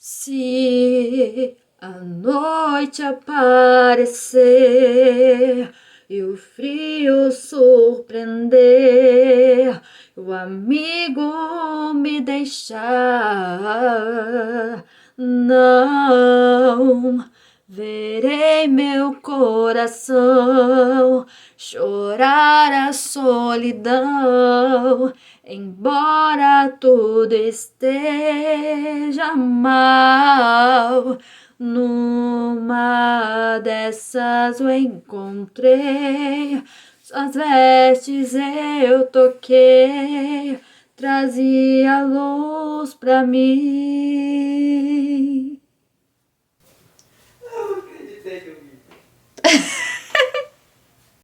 Se a noite aparecer e o frio surpreender, o amigo me deixar, não verei meu coração chorar a solidão, embora tudo esteja mal. Numa dessas eu encontrei, suas vestes eu toquei, trazia luz pra mim.